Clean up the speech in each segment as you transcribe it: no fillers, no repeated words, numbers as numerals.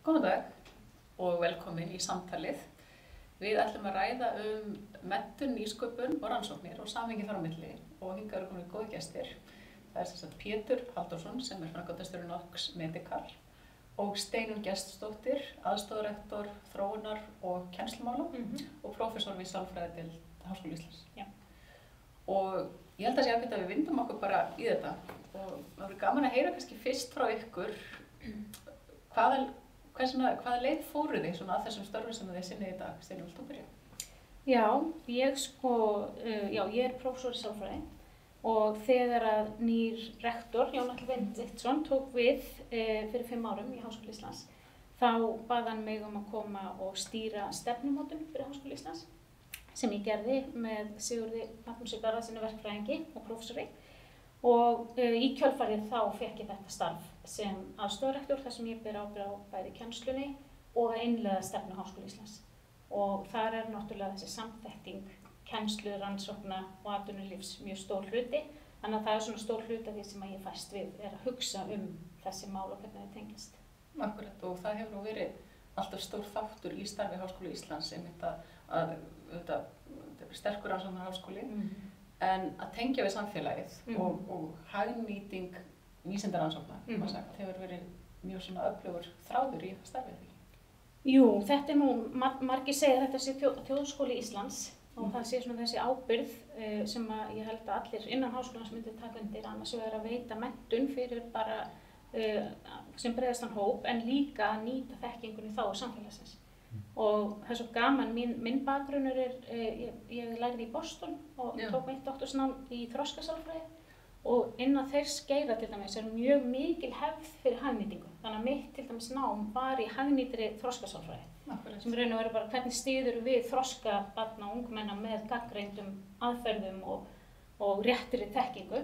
Góðan dag og velkomin í samtalið. Við ætlum að ræða menntun, nýsköpun og rannsóknir og samhengi þar á milli og hingað eru komin góðir gestir. Það er sem sagt Pétur Halldórsson sem er framkvæmdastjóri Nox Medical og Steinunn Gestsdóttir, aðstoðarrektor þróunar og kennslumála og prófessor við sálfræðideild Háskóla Íslands. Já. Og ég held að sé ágætt að við vindum okkur bara í þetta og það verður gaman að heyra kannski fyrst frá ykkur hvaða leið fóruð þið svona að þessum störfum sem þið sinnið í dag? Steinunn, vilt þú byrja? Já, ég er prófessor í sálfræði og þegar að nýr rektor, Jón Atli Benediktsson, tók við fyrir 5 árum í Háskóla Íslands, þá bað hann mig að koma og stýra stefnumótun fyrir Háskóla Íslands, sem ég gerði með Sigurði Magnúsi Garðarssyni verkfræðingi og prófessori. Og í kjölfarið þá fékk ég þetta starf sem aðstoðarrektor þar sem ég ber ábyrgð á bæði kennslunni og að innleiða stefnu Háskóla Íslands. Og þar er náttúrulega þessi samþætting kennslu, rannsókna og atvinnulífs mjög stór hluti. Þannig að það er svona stór hluti af því sem ég fæst við er að hugsa þessi mál og hvernig þau tengjast. Akkurat, og það hefur nú verið alltaf stór þáttur í starfi Háskóla Íslands einmitt að sterkur rannsóknarháskóli. En að tengja við samfélagið og hagnýting vísindarannsókna, hefur verið mjög svona öflugur þráður í starfið því. Jú, þetta er nú, margir segja þetta sé þjóðskóli Íslands og það sé svona þessi ábyrgð sem að ég held að allir innan háskólans myndi taka undir, annars vegar að veita menntun fyrir bara sem breiðastan hóp en líka að nýta þekkingunni þá samfélagsins. Og það er svo gaman, minn bakgrunnur ég lærði í Boston og tók mitt doktorsnám í þroskasálfræði og innan þess geira til dæmis er mjög mikil hefð fyrir hagnýtingu. Þannig að mitt til dæmis nám var í hagnýtri þroskasálfræði. Sem raun og veru bara hvernig styður við þroska barna og ungmenna með gagnreyndum aðferðum og réttri þekkingu.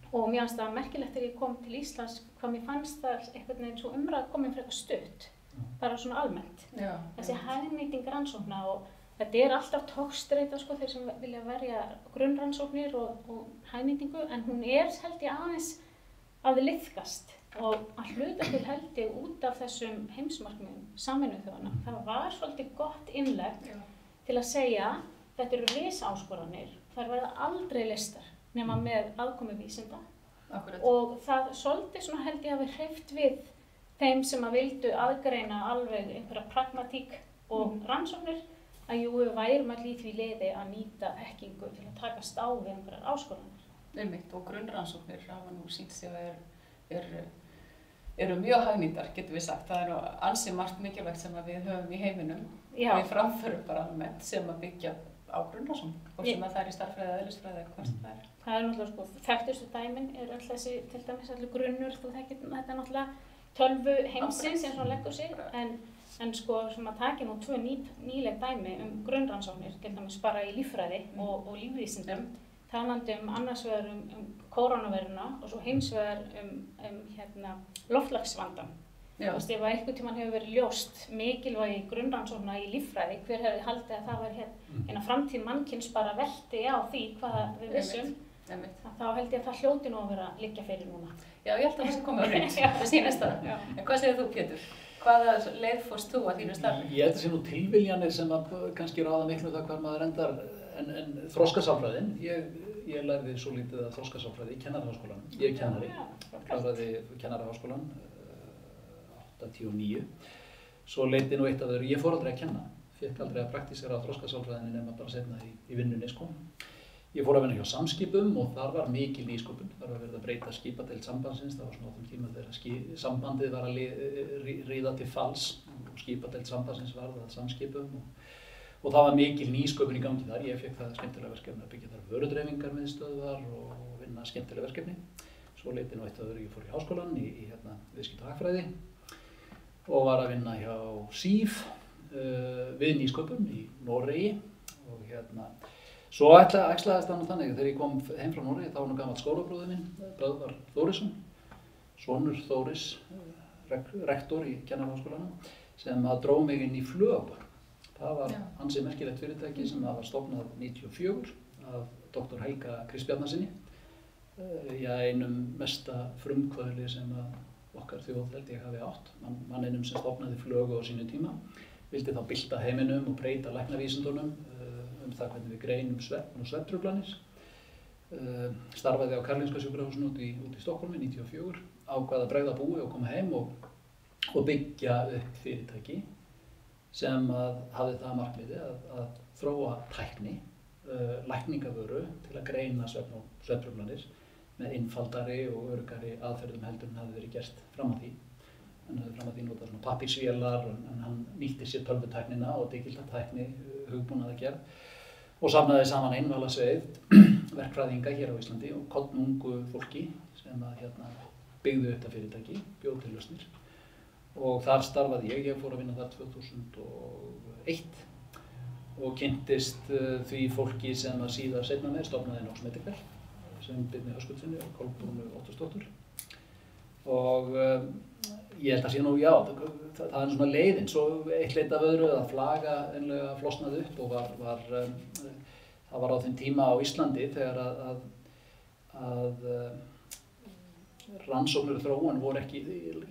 Og mér fannst það merkilegt þegar ég kom til Íslands hvað mér fannst það einhvern veginn svo umræða komin frekar stutt. Bara svona almennt. Þessi hagnýting rannsókna og þetta er alltaf togstreita þeir sem vilja verja grunnrannsóknir og hagnýtingu en hún held ég aðeins að liðkast og að hluta til held ég út af þessum heimsmarkmiðum Sameinuðu þjóðanna. Það var svolítið gott innlegg til að segja þetta eru risaáskoranir, þær verða aldrei leystar nema með aðkomu vísinda. Og það svolítið svona held ég að við hreyft við þeim sem að vildu aðgreina alveg einhverja pragmatík og rannsóknir að við værum allir í því leiði að nýta þekkingu til að takast á við einhverjar áskoranir. Einmitt, og grunnrannsóknir hafa nú sýnt sig að eru mjög hagnýtar, getum við sagt. Það er ansi margt mikilvægt sem við höfum í heiminum og við framförum bara almennt sem að byggja á grunnrannsóknum, hvort sem að það er í stærðfræði eða eðlisfræði eða hvað sem það er. Það er náttúrulega þekktustu dæmin alltaf þessi til dæmis allir grunnur, þú þekkir þetta náttúrulega tölvu heimsins eins og hann leggur sig, en sem að taki nú 2 nýleg dæmi grunnrannsóknir, til dæmis bara í líffræði og lífvísindum, talandi annars vegar kórónuveiruna og svo hins vegar loftslagsvandann. Þú veist, ef einhvern tímann hefur verið ljóst mikilvægi grunnrannsókna í líffræði, hver hefði haldið að það var framtíð mannkyns bara velti á því hvað við vissum, þá held ég að það hljóti nú að vera liggja fyrir núna. Já, ég held að það sé komið á hreint, það sýnist það. En hvað segir þú, Pétur? Hvaða leið fórst þú að þínu starfi? Ég held að sé nú tilviljanir sem að kannski ráða miklu það hvar maður endar, en þroskasálfræðin, ég lærði svo lítið að þroskasálfræði í Kennaraháskólanum. Ég er kennari, kláraði Kennaraháskólan 89. Svo leiti nú eitt af öðru, ég fór aldrei að kenna, fékk aldrei að praktísera á þroskasálfræðinni nema bara seinna í vinnunni Ég fór að vinna hjá Samskipum og þar var mikil nýsköpun. Þar var verið að breyta skipadeild sambandsins. Það var svona á þeim tíma þegar sambandið var að ríða til falls og skipadeild sambandsins varð að Samskipum. Og það var mikil nýsköpun í gangi þar. Ég fékk það skemmtilega verkefni að byggja þar vörudreifingarmiðstöðvar og vinna skemmtilega verkefni. Svo leiti nú eitt af öðru, ég fór í háskólann í viðskipta og hagfræði og var að vinna hjá SÍF við nýsköpun í Noregi og Svo æxlaðist það nú þannig, þegar ég kom heim frá Noregi, þá var nú gamall skólabróðir minn, Böðvar Þórisson, sonur Þóris, rektor í Kennaraháskólanum, sem dró mig inn í Flögabor. Það var ansi merkilegt fyrirtæki sem var stofnað 94 af doktor Helga Kristbjarnarsyni, einum mesta frumkvöðli sem okkar þjóð held ég hafi átt, manninum sem stofnaði Flögu á sínu tíma, vildi þá bylta heiminum og breyta læknavísindunum það hvernig við greinum svefn og svefntruflanir. Starfaði á Karolinska sjúkrahúsinu út í Stokkhólmi 94, ákvað að bregða búi og koma heim og byggja upp fyrirtæki sem hafði það markmiði að þróa tækni, lækningavöru til að greina svefn og svefntruflanir með einfaldari og öruggari aðferðum heldur en hafði verið gert fram að því. Hann hafði fram að því notað svona pappírsvélar en hann nýtti sér tölvutæknina og digitaltækni hugbúnaðargerð og safnaði saman einvala sveið verkfræðinga hér á Íslandi og kollungu fólki sem byggðu þetta fyrirtæki, bjó til lausnir. Og þar starfaði ég fór að vinna þar 2001 og kynntist því fólki sem síðar seinna meir stofnaði Nox Medical sem Birni Höskuldsssyni og Kolbrúnu Óttarsdóttur. Og ég held að sé nú, já, það svona leiðin, svo eitt leit af öðru að flaga einlega flosnaði upp og það var á þeim tíma á Íslandi þegar að rannsóknir og þróun voru ekki,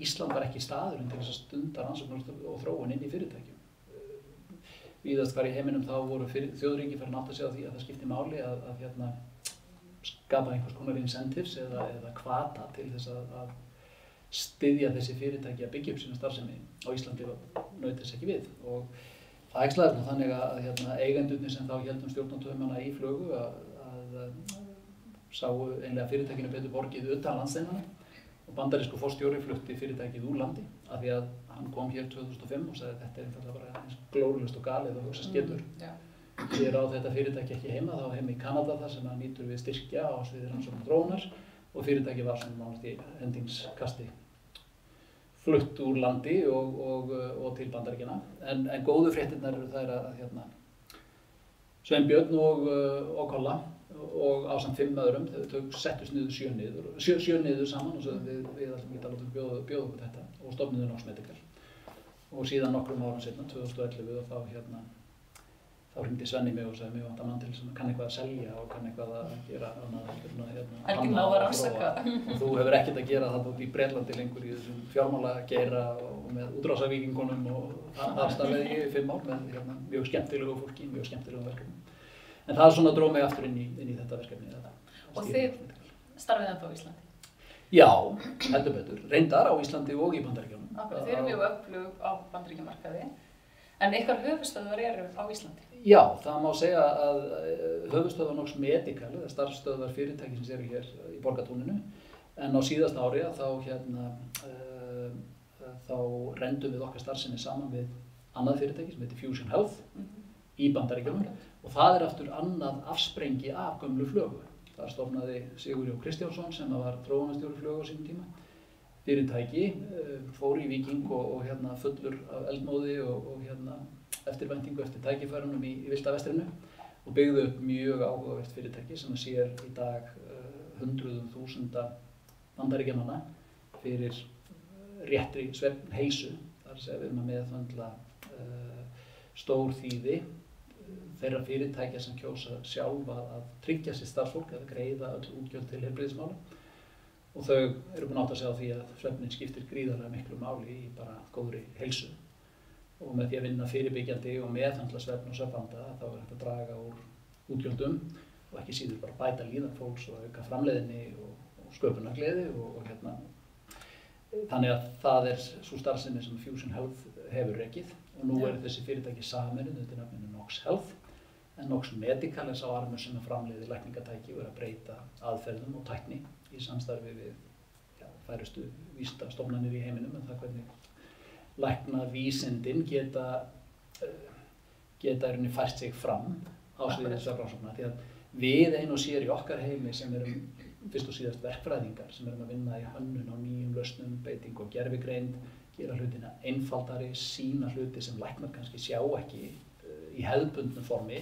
Ísland var ekki staðurinn til þess að stunda rannsóknir og þróun inn í fyrirtækjum. Víðast hvar í heiminum þá voru þjóðríki farin að átta sig á því að það skipti máli að skapa einhvers konar incentives eða hvata til þess að styðja þessi fyrirtæki að byggja upp sína starfsemi. Á Íslandi naut þess ekki við og það æxlaðist nú þannig að eigendurnir sem þá héldum stjórnartaumana í Flögu að sáu einlega fyrirtækinu betur borgið utan landsteinana og bandarísku forstjóri flutti fyrirtækið úr landi af því að hann kom hér 2005 og sagði að þetta einfaldlega bara eins glórulaust og galið og hugsast getur. Ég á þetta fyrirtæki ekki heima, það var heima í Kanada þar sem hann nýtur við styrkja á sviði rannsóknar og þróunar og fyrirtæki var svona nánast í endingskasti flutt úr landi og til Bandaríkjanna. En góðu fréttirnar eru þær að Sveinbjörn og Kolla og ásamt 5 öðrum, þau settust niður sjö niður saman og sögðum við ætlum ekki að láta bjóða okkur þetta og stofnuðu Nox Medical. Og síðan nokkrum árum seinna, 2011, og þá hringdi Svenni mig og sagði mig vantar mann til sem kann eitthvað að selja og kann eitthvað að gera Helgi má að rannsaka. Og þú hefur ekkert að gera þarna út í Bretlandi lengur í þessum fjármálageira og með útrásarvíkingunum og þar starfaði ég í 5 ár með mjög skemmtilegu fólki, mjög skemmtilegu verkefni. En það svona dró mig aftur inn í þetta verkefni. Og þið starfið ennþá á Íslandi? Já, heldur betur. Reyndar á Íslandi og í Bandaríkjunum. Þið eru mjög öflug á Bandaríkjamarkaði, en ykkar höfuðstöðvar eru á Íslandi? Já, það má segja að höfuðstöðvar Nox Medical, eða starfsstöðvar fyrirtækisins eru hér í Borgartúninu, en á síðasta ári þá rendum við okkar starfsemi saman við annað fyrirtæki sem heitir Fusion Health í Bandaríkjunum og það er aftur annað afsprengi af gömlu Flögu. Það stofnaði Sigurjón Kristjánsson sem var þróunarstjóri Flögu á sínum tíma. Fyrirtæki fór í víking og fullur af eldmóði og eftirvæntingu eftir tækifærunum í villta vestrinu og byggðu upp mjög áhugavert fyrirtæki sem sér í dag hundruðum þúsunda Bandaríkjamanna fyrir réttri svefnheilsu. Það er að segja við erum að meðhöndla stór þýði þeirra fyrirtækja sem kjósa sjálf að tryggja sér starfsfólk eða greiða öll útgjöld til heilbrigðismála og þau eru búin átt að segja á því að svefnin skiptir gríðarlega miklu máli í bara góðri heilsu og með því að vinna fyrirbyggjandi og meðhöndla svefn og svefnvanda þá er hægt að draga úr útgjöldum og ekki síður bara bæta líðan fólks og auka framleiðni og sköpunargleði og þannig að það er sú starfsemi sem Fusion Health hefur rekið og nú eru þessi fyrirtæki sameinuð undir nafninu Nox Health en Nox Medical er sá armur sem framleiðir lækningatæki og er að breyta aðferðum og tækni í samstarfi við færustu vísindastofnanir í heiminum en það hvernig læknavísindin geta í rauninni fært sig fram á sviði þessar rannsókna því að við ein og sér í okkar heimi sem erum fyrst og síðast verkfræðingar sem erum að vinna í hönnun á nýjum lausnum, beitingu og gervigreind, gera hlutina einfaldari, sýna hluti sem læknar kannski sjá ekki í hefðbundnu formi.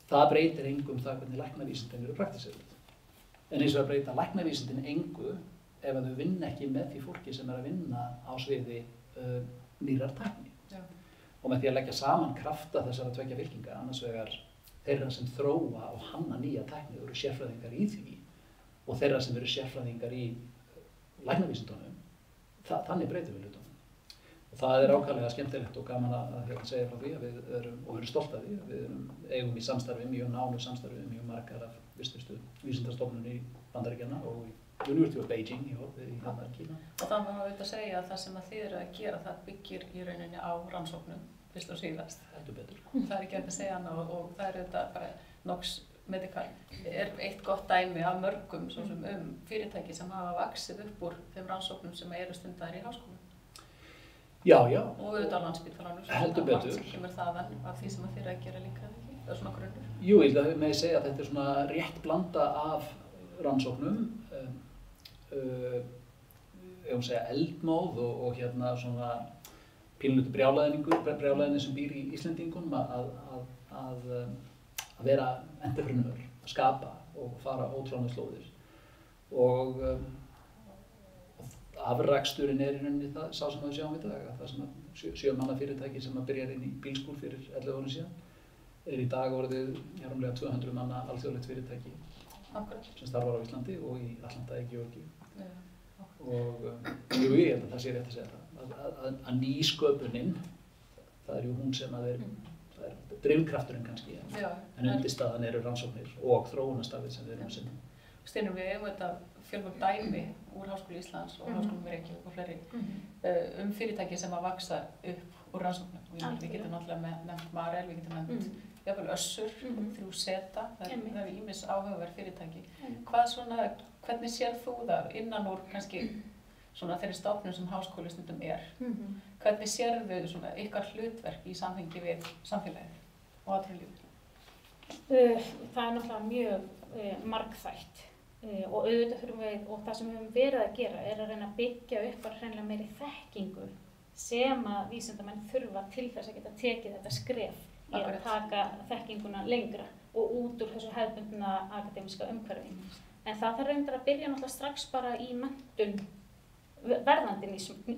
Það breytir engu það hvernig læknavísindin eru praktíseruð. En eins og að breyta læknavísindin engu ef að þau vinna ekki með því fólki sem er að vinna á sviði nýrrar tækni. Já. Og með því að leggja saman krafta þessara tveggja fylkinga, annars vegar þeirra sem þróa og hanna nýja tækni eru sérfræðingar í því og þeirra sem eru sérfræðingar í læknavísindunum, þannig breytum við hlutunum. Og það er ákaflega skemmtilegt og gaman að segja frá því að við erum stolt af því að við eigum í samstarfi, mjög nánu samstarfi, mjög margar af vistustu vísindastofnun í Bandaríkjanna og í University of Beijing í Kína. Og það má auðvitað segja að það sem að þið eru að gera, það byggir í rauninni á rannsóknum, fyrst og síðast. Heldur betur. Það er ekki hægt að segja annað og það er auðvitað bara Nox Medical er eitt gott dæmi af mörgum svo sem fyrirtæki sem hafa vaxið upp úr þeim rannsóknum sem eru stundaðir í háskólum. Já. Og auðvitað á Landspítalanum. Heldur betur. Margt sem kemur þaðan af því sem að þið eru að gera líka, ekki? Það er svona grunnur. Jú, ég held að við með segja að þetta er svona rétt blanda af rannsóknum, eldmóð og hérna svona pínlutu brjálæðinni sem býr í Íslendingum að vera entrepreneur, að skapa og fara ótrúlega slóðir. Og afraksturinn er í rauninni það sá sem við sjáum í dag, að það sem að 7 manna fyrirtæki sem að byrjar inn í bílskúr fyrir 11 árum síðan í dag orðið rúmlega 200 manna alþjóðlegt fyrirtæki sem starfar á Íslandi og í Atlanta í Georgíu. Og jú, ég held að það sé rétt að segja að nýsköpunin, það er jú hún sem það er drifkrafturinn kannski, en undirstaðan eru rannsóknir og þróunarstarfið sem við erum að sinna. Steinunn, við eigum þetta fjölmörg dæmi úr Háskóla Íslands og Háskólum í Reykjavík og fleiri fyrirtæki sem að vaxa upp úr rannsóknum. Við getum náttúrulega nefnt Marel, við getum nefnt jafnvel Össur, 3Z, það er ýmis áhugaverð fyrirtæki. Hvernig sér þú það innan úr kannski svona þeirri stofnun sem háskóli stundum er? Hvernig sérðu svona ykkar hlutverk í samhengi við samfélagið og atvinnulífið? Það er náttúrulega mjög margþætt og auðvitað þurfum við, og það sem við höfum verið að gera er að reyna að byggja upp bara hreinlega meiri þekkingu sem að vísindamenn þurfa til þess að geta tekið þetta skref í að taka þekkinguna lengra og út úr þessu hefðbundna akademíska umhverfi. En það þarf reyndar að byrja náttúrulega strax bara í menntun verðandi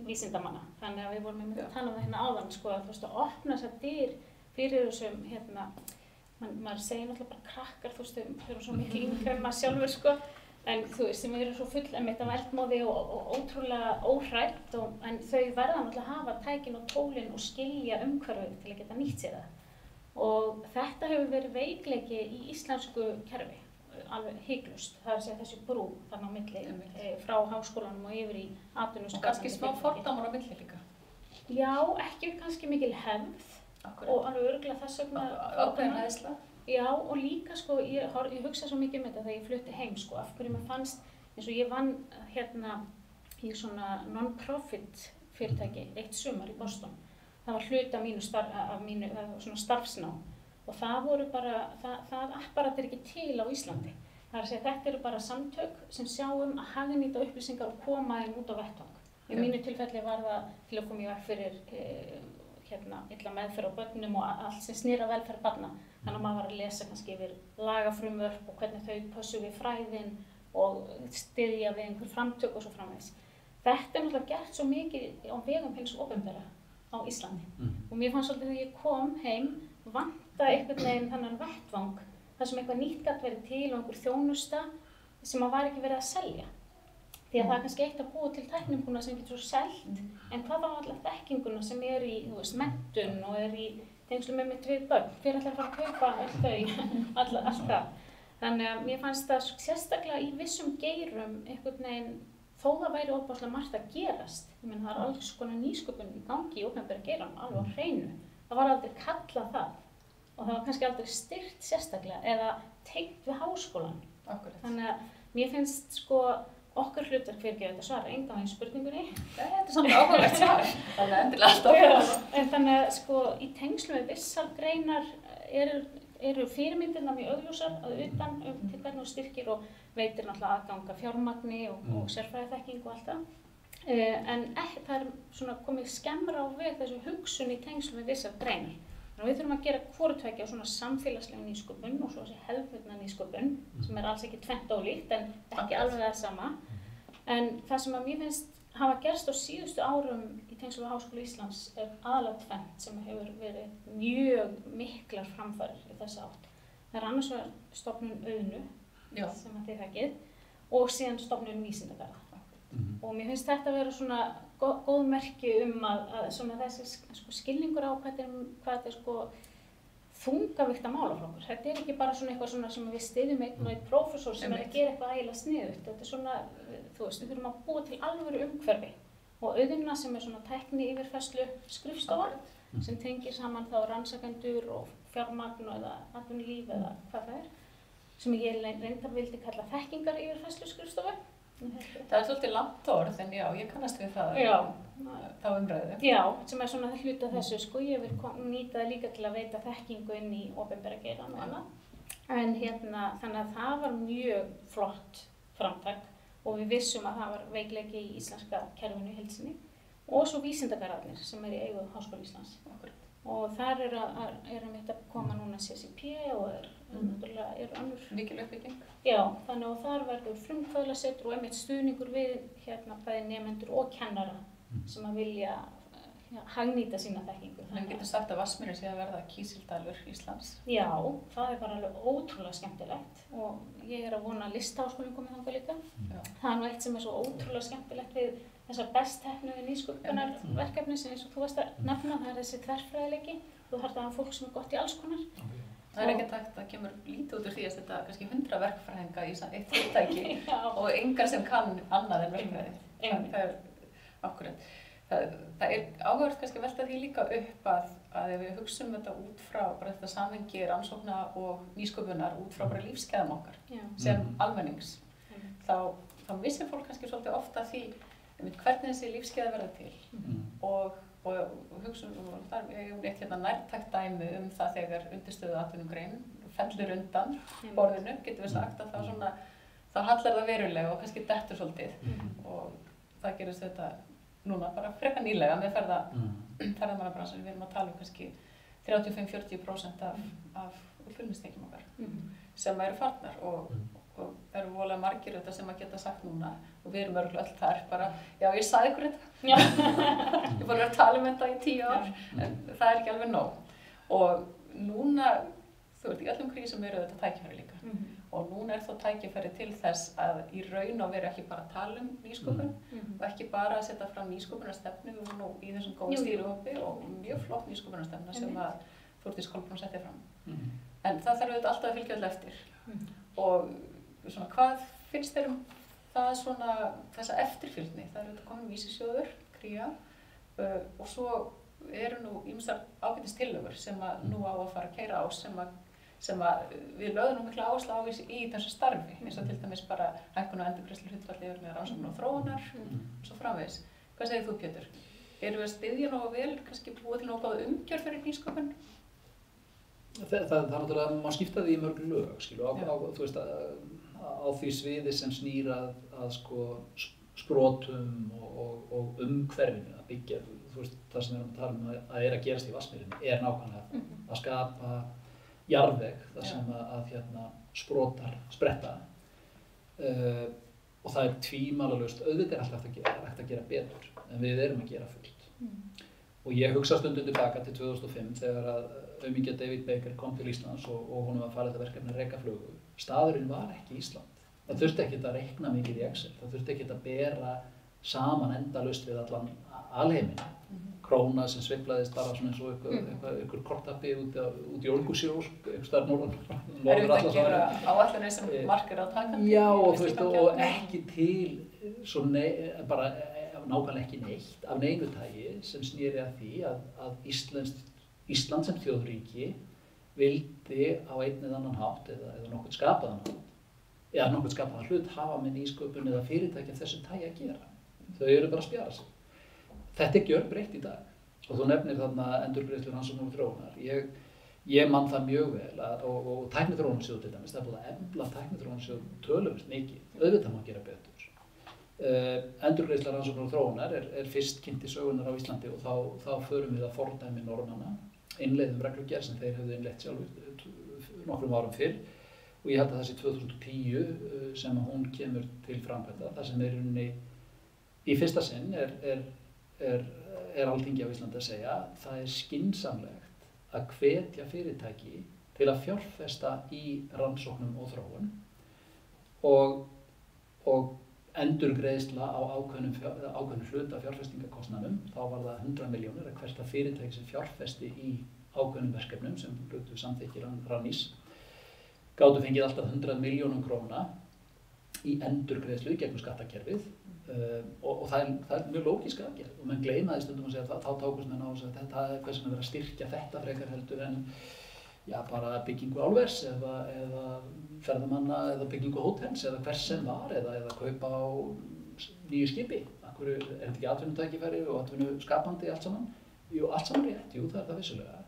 vísindamanna. Þannig að við vorum að tala um það hérna áðan, sko, að þú veist að opna þessar dyr fyrir þessum, maður segir náttúrulega bara krakkar, þú veist, þau eru svo miklu yngri en maður sjálfur, sko, en þú veist, sem eru svo full af eldmóði og ótrúlega óhrædd, en þau verða náttúrulega að hafa tækin og tólin og skilja umhverfið til að geta nýtt sér það. Og þetta hefur verið veikleiki í íslensku kerfi, alveg hygglust, það er að segja þessi brú þarna á milli frá háskólanum og yfir í atvinnusköpun. Og kannski smá fordómar á milli líka? Já, ekki kannski mikil hefð. Akkurat. Og alveg örugglega þess vegna ákveðin hræðsla. Já, og líka sko, ég hugsa svo mikið um þetta þegar ég flutti heim, sko, af hverju mér fannst, eins og ég vann hérna í svona non-profit fyrirtæki eitt sumar í Boston. Það var hluti af mínu svona starfsnám og það voru bara, það apparat er ekki til á Íslandi. Það er að segja, þetta eru bara samtök sem sjáum að hagnýta upplýsingar og koma þeim út á vettvang. Í mínu tilfelli var það til að koma í veg fyrir illa meðferð á börnum og allt sem snýr að velferð barna. Þannig að maður var að lesa kannski yfir lagafrumvörp og hvernig þau pössu við fræðin og styðja við einhver framtök og svo framvegis. Þetta er náttúrulega gert svo mikið á vegum hins opinbera á Íslandi. Og mér fannst svolítið þegar ég kom heim vanta einhvern veginn þennan vettvang þar sem eitthvað nýtt gat verið til og einhver þjónusta sem að var ekki verið að selja. Því að það er kannski eitt að búa til tækninguna sem getur svo selt, en hvað þá allar þekkinguna sem er í, þú veist, menntun og er í tengslum með við börn. Hver ætlar að fara að kaupa öll þau, allt það. Þannig að mér fannst það sérstaklega í vissum geirum einhvern veginn, þó það væri óbáslega margt að gerast. Ég meina það er alls konar nýsköpun í gangi í opinbera geiranum, alveg á hreinu. Það var aldrei kallað það og það var kannski aldrei styrkt sérstaklega eða tengt við háskólan. Akkurat. Þannig að mér finnst sko okkar hlutverk fyrir að svara engan veginn spurningunni. Þetta er samt áhugavert svar. Þannig að endilega alltaf. En þannig að sko í tengslum við vissar greinar eru fyrirmyndirna mjög augljósar að utan til hvernig þú styrkir og veitir náttúrulega aðgang að fjármagni og sérfræðiþekkingu og allt það. En það er svona komið skemmra á veg þessu hugsun í tengslum við vissar greinar. Þannig að við þurfum að gera hvorutveggja á svona samfélagslega nýsköpun og svo þessi hefðbundna nýsköpun sem er alls ekki tvennt ólíkt en ekki alveg það sama. En það sem að mér finnst hafa gerst á síðustu árum í tengslum við Háskóla Íslands er aðalega tvennt sem hefur verið mjög miklar framfarir í þessa átt. Það er annars vegar stofnun Auðnu sem að þið þekkið og síðan stofnun Vísindagarða. og mér finnst þetta að vera svona góð merki að svona þessi sko, skilningur á hvað þetta er sko þungavíkta málaflokkur. Þetta ekki bara svona eitthvað svona sem við styðjum einn prófessor sem að gera eitthvað ægilega sniðugt. Þetta svona, þú veist, við þurfum að búa til alvöru umhverfi og Auðna sem svona tækni yfirfærslu skrifstofa sem tengir saman þá rannsakendur og fjármagn eða atvinnulíf eða hvað það sem ég reyndar vildi kalla þekkingar yfirfærslu skrifstofu. Það svolítið langt orð, en já, ég kannast við það þá umræðu. Já, sem svona hluti af þessu, sko, ég vil nýta það líka til að veita þekkingu inn í opinbera geirann og annað. En þannig að það var mjög flott framtak og við vissum að það var veikleiki í íslenska kerfinu í heild sinni. Og svo vísindagarðarnir sem í eigu Háskóla Íslands. Og þar mitt að koma núna CCP og náttúrulega önnur mikil uppbygging. Já, þannig að þar verður frumkvöðlasetur og einmitt stuðningur við bæði nemendur og kennara sem að vilja hagnýta sína þekkingu. Við getum sagt að Vatnsmýrin sé að verða Kísildalur Íslands. Já, það bara alveg ótrúlega skemmtilegt og ég að vona að Listaháskólinn komið þangað líka. Það eitt sem svo ótrúlega skemmtilegt við þessar best heppnuðu nýsköpunarverkefni sem eins og þú varst að nefna, það þessi þverfræðileiki. Þú þarft að hafa fólk sem gott í alls konar. Það ekki takt að kemur lítið út úr því að þetta kannski 100 verkfræðinga í eitt fyrirtæki og engar sem kann annað en verkfræði. Það akkurat. Það áhugavert kannski að velta því líka upp að ef við hugsum þetta út frá bara þetta samhengi rannsókna og nýsköpunar út frá bara lífsgæðum okkar sem almennings, þá missir fólk kannski svolítið ofta því hvernig þessi lífsgæði verða til og hugsun, og þar er eitt nærtækt dæmi það þegar undirstöðu atvinnugrein fellur undan borðinu, getum við sagt að þá hallar það verulega og kannski dettur svolítið og það gerist þetta núna bara frekar nýlega með ferðamannabransanum. Við erum að tala kannski 35–40% af fullnustutekjum okkar sem eru farnar og eru voðalega margir þetta sem að geta sagt núna og við erum örugglega öll þar bara, já ég sagði ykkur þetta, ég fór að vera að tala þetta í 10 ár, en það ekki alveg nóg og núna, þú veist, í öllum krísum eru þetta tækifæri líka og núna þó tækifæri til þess að í raun og veru ekki bara að tala nýsköpun og ekki bara að setja fram nýsköpunarstefnu, við vorum nú í þessum góða stýrihópi og mjög flott nýsköpunarstefna sem að Þórdís Kolbrún setti fram. En það þarf auðvitað alltaf að fylgja eftir og svona, hvað finnst þér þessa eftirfylgni? Það auðvitað komin vísisjóður, kría og svo eru nú ýmsar ágætistillögur sem að nú á að fara að keyra á sem að við lögðum nú mikla áherslu á í þessu starfi, eins og til dæmis bara hækkun og endurgreiðsluhlutfalli yfir með rannsóknir og þróunar og svo framvegis. Hvað segir þú, Pétur? Erum við að styðja nógu vel, kannski búa til nógu góða umgjörð fyrir nýsköpun? Það náttúrulega, maður skipta því í mörg lög, þú veist, á því sviði sem snýr að sko sprotum og umhverfinu að byggja, þú veist, það sem við erum að tala að er að gerast í Vatnsmýrinni nákvæmlega að skapa jarðveg þar sem að sprotar spretta og það tvímælalaust, auðvitað alltaf hægt að gera betur en við erum að gera fullt. Og ég hugsa stundum tilbaka til 2005 þegar að aumingja David Baker kom til Íslands og honum var falið þetta verkefni að reka flugu. Staðurinn var ekki Ísland. Það þurfti ekkert að reikna mikið í Excel, það þurfti ekkert að bera saman endalaust við allan alheiminn. Króna sem sveiflaðist bara svona eins og einhver kortappi út í Ólgusjó, einhver staðar norður Atlantshafi. Að gera áætlanir sem markir á takandi? Já, og ekki til svo bara nákvæmlega ekki neitt af neinu tagi sem snýri að því að Ísland sem þjóðríki vildi á einn eða annan hátt eða nokkurn skapaðan hátt eða nokkurn skapaðan hlut hafa með nýsköpun eða fyrirtæki af þessu tagi að gera. Þau eru bara að spjara sig. Þetta gjörbreytt í dag og þú nefnir þarna endurgreiðslur rannsóknar og þróunar. Ég man það mjög vel og Tækniþróunarsjóður til dæmis, það er búið að efla Tækniþróunarsjóð töluvert mikið, auðvitað má gera betur. Endurgreiðsla rannsóknar og þróunar er fyrst kynnt í sögunar á Íslandi og þá förum við að fordæmi Norðmanna, innleiðum reglugerð sem þeir hefðu innleitt sjálfur nokkrum árum fyrr og ég held að það sé 2010 sem að hún kemur til framkvæmda, þar sem í fyrsta sinn er Alþingi á Íslandi að segja það er skynsamlegt að hvetja fyrirtæki til að fjárfesta í rannsóknum og þróun og endurgreiðsla á ákveðnum hluta fjárfestingakostnaðinum, þá var það 100 milljónir að hvert fyrirtæki sem fjárfesti í ákveðnum verkefnum sem hlutu samþykkir Rannís gátu fengið alltaf 100 milljónum króna í endurgreiðslu gegnum skattakerfið og það er mjög lógísk aðgerð og menn gleyma því stundum að segja að þá tókust menn á að þetta er hvað sem er verið að styrkja þetta frekar heldur en bara byggingu álvers eða ferðamanna eða byggingu hótels eða hvers sem var eða kaupa á nýju skipi. Akkur er þetta ekki atvinnutækifæri og atvinnuskapandi allt saman? Jú, allt saman rétt, jú það er það vissulega.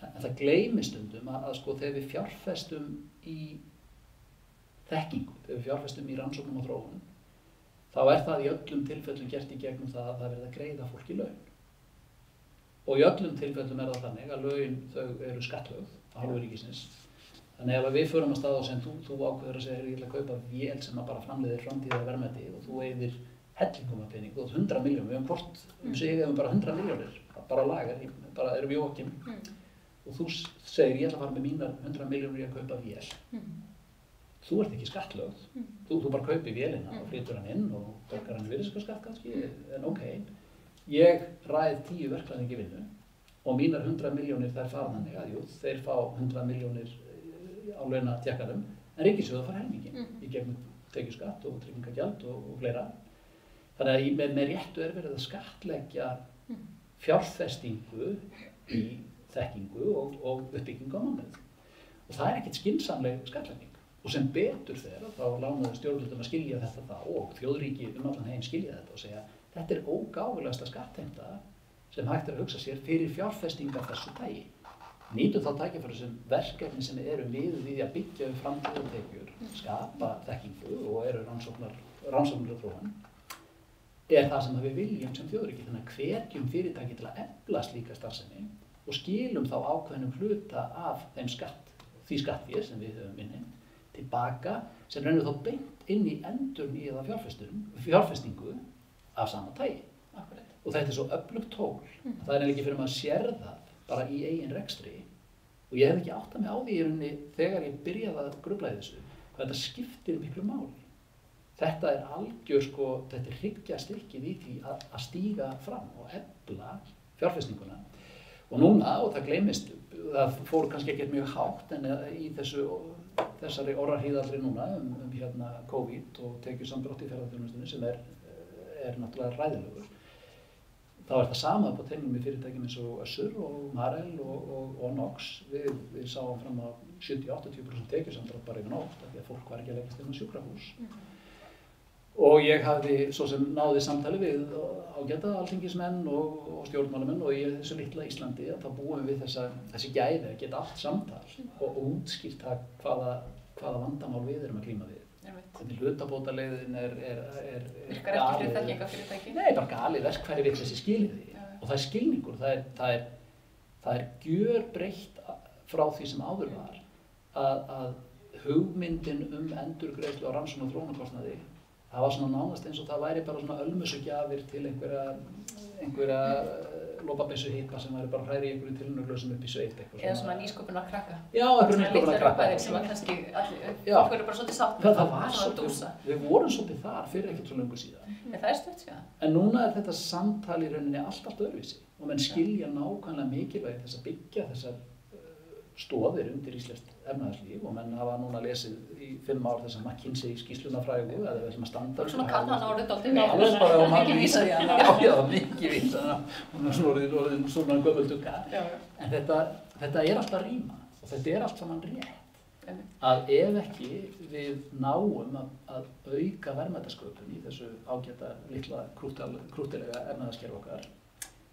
En það gleymist stundum að sko þegar við fjárfestum í þekkingu, þegar við fjárfestum í rannsóknum og þróun, þá er það í öllum tilfellum gert í gegnum það að það verið að greiða fólki laun. Og í öllum tilfellum er það þannig að laun þau eru skattlögð á hálfu ríkisins. Þannig ef við förum að stað á sem þú ákveður að segja ég ætla að kaupa vél sem bara framleiðir framtíðar verðmæti og þú eyðir hellingum af pening, þú átt 100 milljónir, við höfum hvort sig við höfum bara 100 milljónir, bara lagar, bara erum við okkim. Og þú segir ég ætla að fara með mínar 100 milljónir í að kaupa vél. Þú ert ekki skattlögð, þú bara kaupir vélina og flytur hann inn og borgar hann virðisaukaskatt kannski, en ok. Ég ræð 10 verkfræðinga í vinnu og mínar 100 milljónir þær fara þannig að jú, þeir fá 100 milljónir á launatékkanum, en ríkissjóður fær helminginn í gegnum tekjuskatt og tryggingagjald og fleira. Þannig að með réttu er verið að skattleggja fjárfestingu í þekkingu og uppbyggingu á mannauð. Og það er ekkert skynsamleg skattlegging. Og sem betur fer þá lánaði stjórnvöldum að skilja þetta þá og þjóðríki allan heim skilja þetta og segja þetta er ógáfulegasta skattheimta sem hægt er að hugsa sér fyrir fjárfestingar þessu tagi. Nýtum þá tækifæri sem verkefni sem eru miðuð í að byggja upp framtíðartekjur, skapa þekkingu og eru rannsóknir og þróun, er það sem við viljum sem þjóðríki. Þannig að hvetjum fyrirtæki til að efla slíka starfsemi og skilum þá ákveðnum hluta af þeim því skattfé sem við höfum inni tilbaka sem rennur þá beint inn í endurnýjaða fjárfestingu af sama tagi. Og þetta er svo öflugt tól að það er ekki fyrir maður að sér það bara í eigin rekstri og ég hef ekki áttað mig á því í rauninni þegar ég byrjaði að grufla í þessu hvað þetta skiptir miklu máli. Þetta er algjör þetta er hryggjarstykkið í því að stíga fram og efla fjárfestinguna. Og núna, og það gleymist, það fór kannski ekkert mjög hátt en í þessari orrahríðaldri núna COVID og tekjusamdrátt í ferðaþjónustunni sem er náttúrulega ræðilegur. Þá er það sama upp á teinum í fyrirtækjum eins og Össur og Marel og Nox. Við sáum fram á 70-80% tekjusamdrátt bara yfir nótt af því að fólk var ekki að leggjast inn á sjúkrahús. Og ég hafði svo sem náði samtali við ágæta alþingismenn og stjórnmálamenn og í þessu litla Íslandi að þá búum við þessi gæði að geta allt samtal og útskýrt hvaða vandamál við erum að glíma við. Hvernig hlutabótaleiðin er virkar ekki fyrir þekkingarfyrirtæki? Nei, bara galið verkfæri vill þessi skilyrði og það er skilningur, það er gjörbreytt frá því sem áður var að hugmyndin endurgreiðslu á rannsókn og þróunarkostnaði það var svona nánast eins og það væri bara svona ölmusugjafir til einhverja lopabessuhýpa sem væri bara hræri í einhverju tilunarglösum upp í sveit eitthvað. Eða svona nýsköpunar krakka. Já, einhverju nýsköpunar krakka. Sem var kannski fólk verður bara svolítið sátt með það var svolítið, við vorum svolítið þar fyrir ekkert svo löngu síðan. Það er stutt síðan. En núna er þetta samtal í rauninni allt öðruvísi og menn skilja nákvæmlega mikilvægi þess að byggja þessar stoðir undir íslenskt efnahagslíf og menn hafa núna lesið í 5 ár þessa McKinsey skýrslunafræðu eða við ætlum að standa svona kalla hann árið dálítið vel. Alveg bara og maður vísa í hana. Já, mikið vísa. Hún er svona gömul dugga. En þetta er alltaf rýma og þetta er allt saman rétt. Að ef ekki við náum að auka verðmætasköpun í þessu ágæta litla krúttilega efnahagskerfi okkar,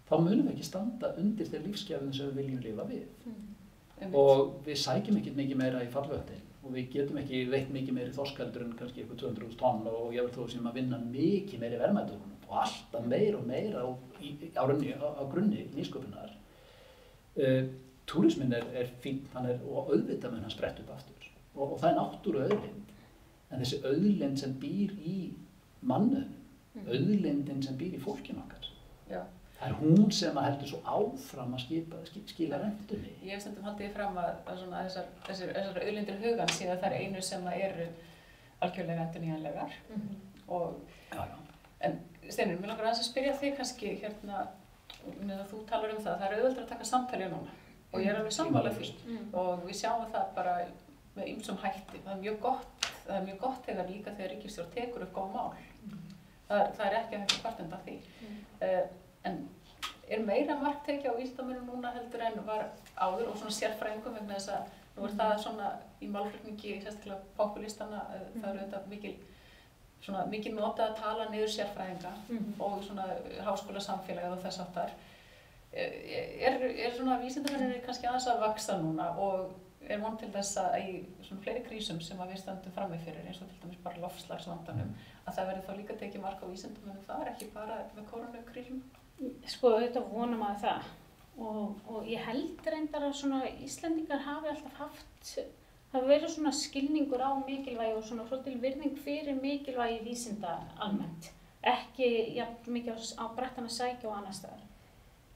þá munum við ekki standa undir þeir lífsgæðum sem við viljum lifa við. Og við sækjum ekkert mikið meira í fallvöttin og við getum ekki veitt mikið meiri þorskeldur en kannski eitthvað 200.000 tonn og ég vil þó sem að vinna mikið meiri verðmætum og alltaf meira og meira á grunni nýsköpunar. Túrisminn er fínt, og auðvitað mun hann spretta upp aftur og það er náttúruauðlind en þessi auðlind sem býr í mannauðnum, auðlindin sem býr í fólkinu okkar. Já. Það er hún sem heldur svo áfram að skila rentunni. Ég hef stundum haldið fram að þessar auðlindir hugans síðan þær einu sem eru algjörlega endurnýjanlegar og Já. en Steinunn, mér langar aðeins að spyrja þig kannski hérna, þú talar um það er auðveldara að taka samtalið núna og ég er alveg sammála því og við sjáum það bara með ýmsum hætti, það er mjög gott þegar líka þegar ríkisstjórn tekur upp góð mál, það er ekki að hægt hvart enda því, en er meira mark tekið á vísindamönnum núna heldur en var áður og svona sérfræðingum vegna þess að nú er það svona í málflutningi sérstaklega populistana, það eru þetta mikil notað að tala niður sérfræðinga og svona háskólasamfélagið og þess áttar. Er svona vísindamennir kannski aðeins að vaksa núna og er von til þess að í svona fleiri krísum sem að við stöndum frammi fyrir eins og til dæmis bara loftslagsvandanum að það verði þá líka tekið mark á vísindamennum þar, ekki bara með koronakrísum? Sko, auðvitað vonum að það og ég held reyndar að svona Íslendingar hafi alltaf hafi verið svona skilningur á mikilvægi og svona svolítil virðing fyrir mikilvægi vísinda almennt, ekki jafn mikið á brettan að sækja og annars staðar.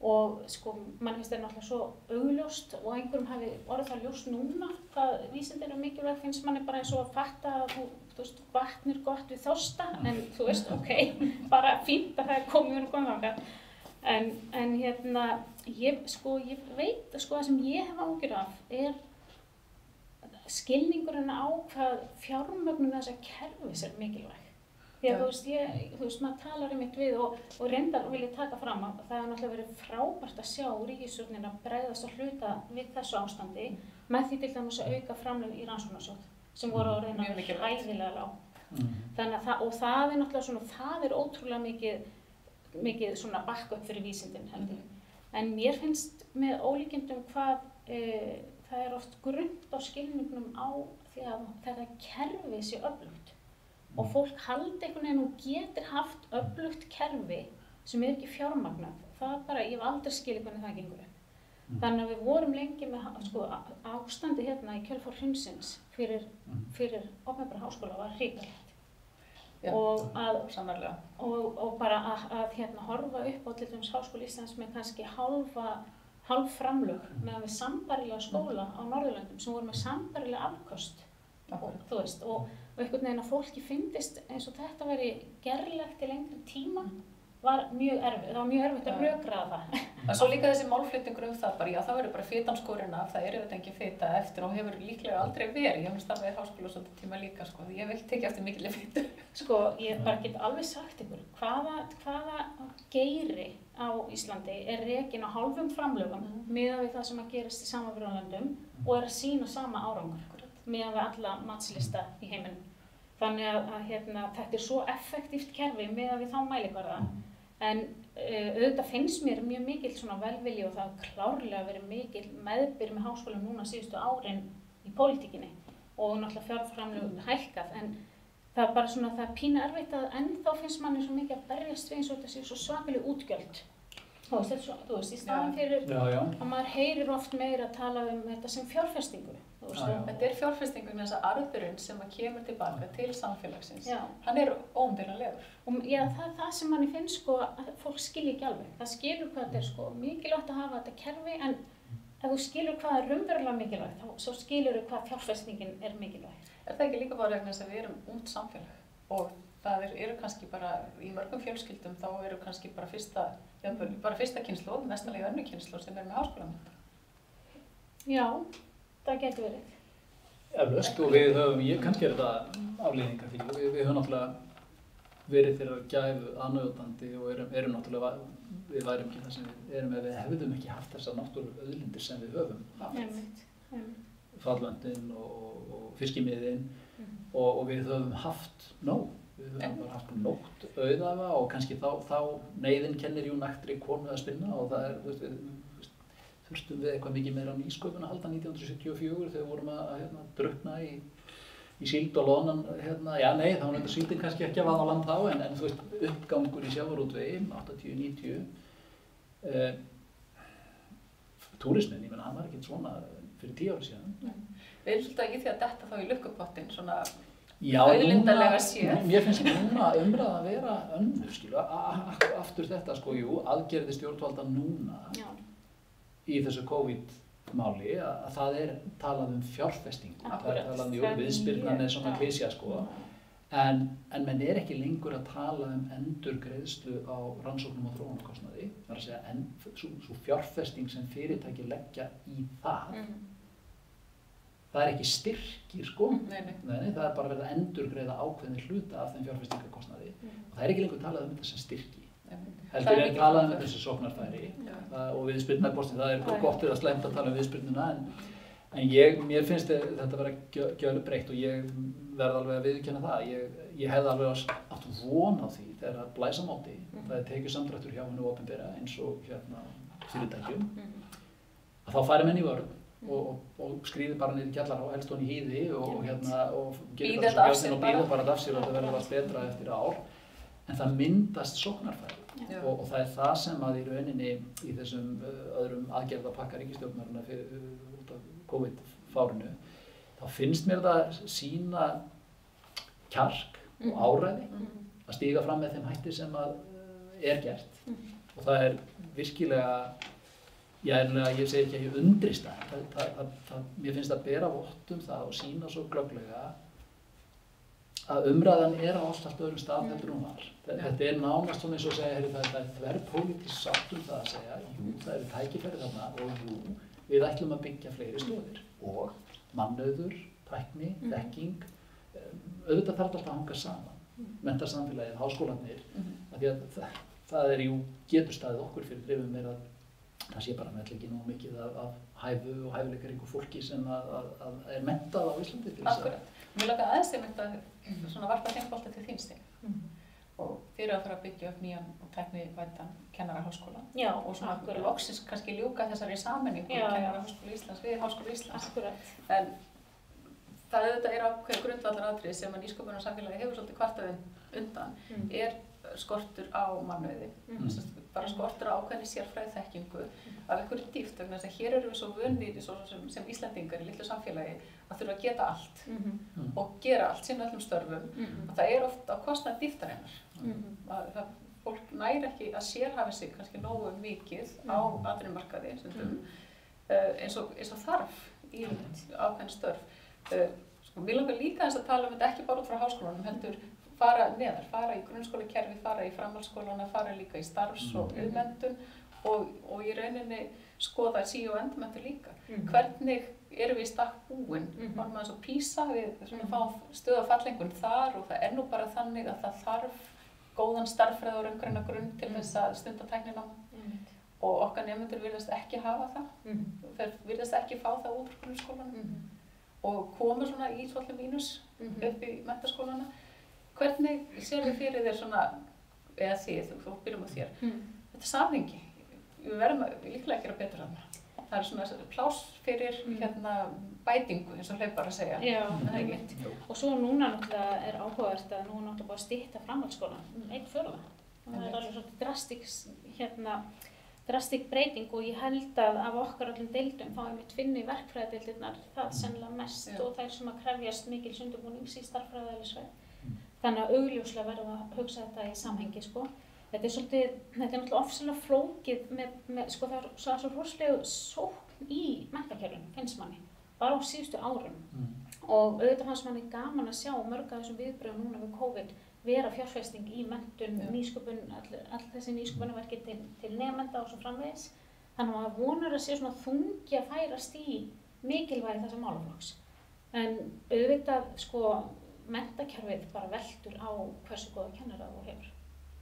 Og sko, mann finnst þetta náttúrulega svo augljóst og einhverjum hafi orðið það ljóst núna hvað vísindi eru mikilvæg, finnst manni bara eins og að fatta að þú veist, vatn er gott við þorsta, en þú veist, bara fínt að það er komið þangað. En hérna, ég veit, það sem ég hef áhyggjur af er skilningurinn á hvað fjármögnun þessa kerfis er mikilvæg. Því að þú veist, maður talar einmitt við og reyndar vil ég taka fram að það hefur náttúrulega verið frábært að sjá ríkisstjórnin að bregðast og hluta við þessu ástandi með því til dæmis að auka framlög í rannsóknarsjóð sem voru orðin hæfilega lág. Þannig að það er náttúrulega svona, það er ótrúlega mikið svona backup fyrir vísindin heldur. En mér finnst með ólíkindum hvað það er oft grunnt á skilningnum á því að þetta kerfi sé öflugt. Og fólk haldi einhvern veginn og getur haft öflugt kerfi sem er ekki fjármagnað. Það bara, ég hef aldrei skilið hvernig það gengur upp. Þannig að við vorum lengi með ástandi hérna í kjölfar hrunsins fyrir opinbera háskóla var hrikalegt. Og bara að horfa upp á til dæmis Háskóla Íslands með kannski hálf framlög með sambærilega skóla á Norðurlöndum sem voru með sambærilega afköst. Þú veist, og einhvern veginn að fólki fyndist eins og þetta veri gerlegt í lengri tíma var mjög erfitt, það var mjög erfitt að rökræða það. En svo líka þessi málflutningur það bara, já það verður bara fitan skorinn af, það þetta engin fita eftir og hefur líklega aldrei verið, ég hef starfað í háskóla svolítið tíma líka sko, því ég vil tekja eftir mikilvæg fitu. Sko, ég bara get alveg sagt ykkur, hvaða geiri á Íslandi er rekinn á hálfum framlögum miðað við það sem að gerist í samanburðarlöndum og er að sýna sama árangur miðað við alla matslista í heiminum. Þannig að þetta er svo effektíft kerfi miðað við þá mælikvarða. En auðvitað finnst mér mjög mikil svona velvilji og það har klárlega verið mikil meðbyr með háskólum núna síðustu árin í pólitíkinni og náttúrulega fjárframlög hækkað, en það er bara svona, það er pínu erfitt að ennþá finnst manni svo mikið að berjast við eins og þetta sé svo svakaleg útgjöld. Þú veist, í staðan fyrir að maður heyrir oft meira að tala þetta sem fjárfestingu. Þetta fjárfestingu með þessa arðurinn sem kemur tilbaka til samfélagsins. Hann óumdeilanlegur. Það er það sem manni finnst sko, að fólk skilji ekki alveg. Það skilur hvað þetta sko, mikilvægt að hafa þetta kerfi, en ef þú skilur hvað er raunverulega mikilvægt, þá skilur þú hvað fjárfestingin er mikilvægt. Er það ekki líka bara vegna þess að við erum ungt samfélag og það eru kannski bara í mörgum fjölskyldum þá eru kannski bara fyrsta kynslóð, mestalega önnur kynslóð sem með háskólamenntun. Já, það getur verið. Eflaust, og við höfum, kannski þetta afleiðingar því, við höfum náttúrulega verið þeirra gæfu aðnjótandi og erum náttúrulega, við værum ekki það sem við erum ef við hefðum ekki haft þessar náttúrulega auðlindir sem við höfum haft. Fallöndin og fiskimiðin og við höfum haft nóg. Við höfum bara haft nótt auðafa og kannski þá neyðin kennir jú nægtri konu að spinna og það þurftum við eitthvað mikið meira á nýsköpun að halda 1974 þegar við vorum að drukkna í síld og loðnan, þá var síldin kannski ekki að vaða á land þá en þú veist, uppgangur í sjávarútvegi 80-90 túrismin, ég meina, hann var ekkert svona fyrir 10 ári síðan. Við erum svolítið ekki því að detta þá í lukkupottin, svona auðlindalega séð. Mér finnst núna umræða að vera önnur, aftur þetta, aðgerðir stjórnvalda núna í þessu COVID-máli, að það talað fjárfestingu, það talað viðspyrnan svona klísja, En menn ekki lengur að tala endurgreiðslu á rannsóknum og þróunarkostnaði. Það að segja, svo fjárfesting sem fyrirtæki leggja í það, það ekki styrkir, sko. Nei, það bara verið að endurgreiða ákveðni hluta af þeim fjárfestingakostnaði. Og það ekki lengur talað þetta sem styrki. Heldur talað þetta sem sóknarfæri. Og viðspyrnarkostnaði, það gott eða slæmt að tala viðspyrnuna, en mér finnst þetta vera gjörbreytt og ég verð alveg að viðurkenna það. Ég hefði alveg átt von á því þegar að blæsa á móti. Það tekið samdráttur hjá hinu opinbera eins og fyrirtækjum. Að þá færi menn í vörn og skríði bara niður í kjallara og helst hon í hýði og gerir bara svo mjög og býða bara af sér og þetta verður allt betra eftir ár. En það myndast sóknarfæri og það það sem að í rauninni í þessum öðrum aðgerðapakka ríkisstjórnarinnar út af COVID-fárinu, þá finnst mér það sýna kjark og áræði að stíga fram með þeim hætti sem að gert. Og það virkilega, ég segi ekki að ég undrist það, mér finnst að bera vott það og sýna svo glögglega að umræðan á allt öðrum stað heldur hún var. Þetta nánast svona eins og segja, það þverpólitísk sátt það að segja, jú, það eru tækifæri þarna og jú, við ætlum að byggja fleiri stoðir og mannauður, tækni, þekking, auðvitað þarf alltaf að hanga saman, menntasamfélagið, háskólarnir, af því að það jú getur staðið okkur fyrir drifum að það sé bara með ekki nógu mikið af hæfu og hæfileikaríku fólki sem að menntað á Íslandi. Akkurat. Mér langar aðeins að varpa þeim bolta til þín Stig. Og þið eru að fara að byggja upp nýjan og tæknivæddan kennaraháskóla. Já, og svona loksins kannski ljúka þessari sameiningu Kennaraháskóla Íslands við Háskóla Íslands. Akkurat. En það auðvitað ákveðið grundvallaratriði sem að nýsköpunarsamfélagið hefur svolítið kvartað undan, skortur á mannauði, bara skortur á ákveðinni sérfræðiþekkingu af einhverju dýpt, vegna þess að hér erum við svo vunir sem Íslendingar í litlu samfélagi að þurfa að geta allt og gera allt sinna öllum störfum og það oft á kostnað dýptarinnar. Fólk næri ekki að sérhafi sig kannski nógu mikið á atvinnumarkaði eins og þarf í ákveðin störf. Mér langar líka að tala þetta ekki bara út frá háskólanum, heldur fara neðar, fara í grunnskólakerfi, fara í framhaldsskólana, fara líka í starfs- og iðnmenntun og í rauninni skoða sí- og endurmenntun líka. Hvernig erum við í stakk búin? Varum við eins og PISA, við fáum stöðu og fallengun þar og það nú bara þannig að það þarf góðan stærðfræði og raungreina grunn til þess að stunda tækninám. Og okkar nemendur virðast ekki hafa það, þeir virðast ekki fá það út úr grunnskólanum og koma svona í svolítið mínus upp í menntaskólana. Hvernig sér þið fyrir þér svona, eða þið, þú byrjum á þér, þetta samhengi, við verðum líklega að gera betur þarna. Það svona pláss fyrir bætingu, eins og hlauparar að segja. Já, það einmitt. Og svo núna náttúrulega áhugavert að nú náttúrulega bara stytta framhaldsskólann 1/4. Það alveg svolítið drastík breyting og ég held að af okkar öllum deildum þá einmitt finni verkfræðideildirnar það sennilega mest og þær sem að krefjast mikils undirbúnings í stærðfræðilegsveið. Þannig að augljóslega verðum að hugsa þetta í samhengi, sko. Þetta náttúrulega ofsalega flókið sko það svo rosalega sókn í menntakerfinu, finnst manni, bara á síðustu árum. Og auðvitað fannst manni gaman að sjá mörg af þessum viðbrögðum núna við COVID vera fjárfesting í menntun, nýsköpun, all þessi nýsköpunarverki til nemenda og svo framvegis. Þannig að maður vonar að sé svona þungi að færast í mikilvægi þessa málaflokks. En auðvitað, sko, menntakerfið bara veltur á hversu góða kennara þú hefur.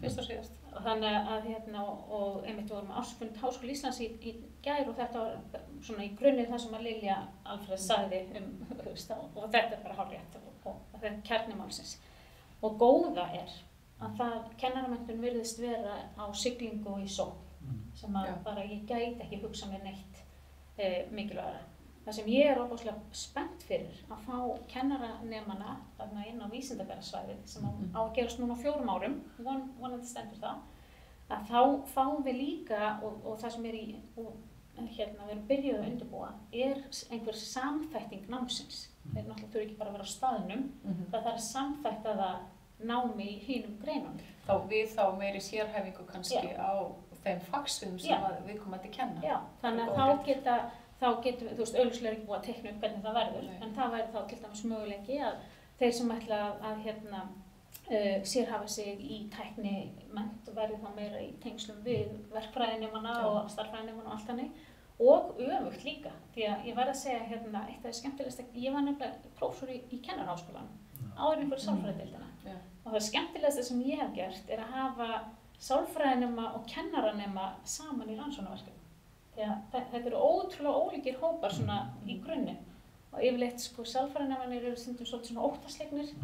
Fyrst og síðast. Þannig að og einmitt við vorum með ársfund Háskóla Íslands í gær og þetta var svona í grunninn það sem að Lilja Alfreð sagði og þetta bara hárrétt og þetta kjarni málsins. Og góða að kennaramenntun virðist vera á siglingu og í sókn sem að bara ég gæti ekki hugsa mér neitt mikilvægara. Það sem ég ofboðslega spennt fyrir að fá kennaranemana þarna inn á vísindabærasvæðið sem á að gerast núna á 4 árum, vonandi stendur það, að þá fáum við líka og það sem við erum byrjuð að undirbúa einhver samþætting námsins. Þeir náttúrulega þurfa ekki bara að vera á staðnum, það þarf að samþætta það námi í hinum greinunum. Þá meiri sérhæfingu kannski á þeim fagsviðum sem við komum að kenna. Já, þannig að þá getum við, augljóslega ekki búið að teikna upp hvernig það verður, en það væri þá til dæmis möguleiki að þeir sem ætla að sérhafa sig í tæknimennt og verði þá meira í tengslum við verkfræðinemana og starffræðinemana og allt þannig. Og öfugt líka, því að ég verð að segja hérna, eitt af það skemmtilegasta, ég var nefnilega prófessor í Kennaraháskólanum áður fyrir sálfræðideildina. Og það skemmtilegasta sem ég hef gert er að hafa sálfræðinema og kennaranema saman í rannsóknarverkefnum. Því að þetta eru ótrúlega ólíkir hópar svona í grunninn. Og yfirleitt sko sálfræðinemarnir eru stundum svolítið svona óttaslegnir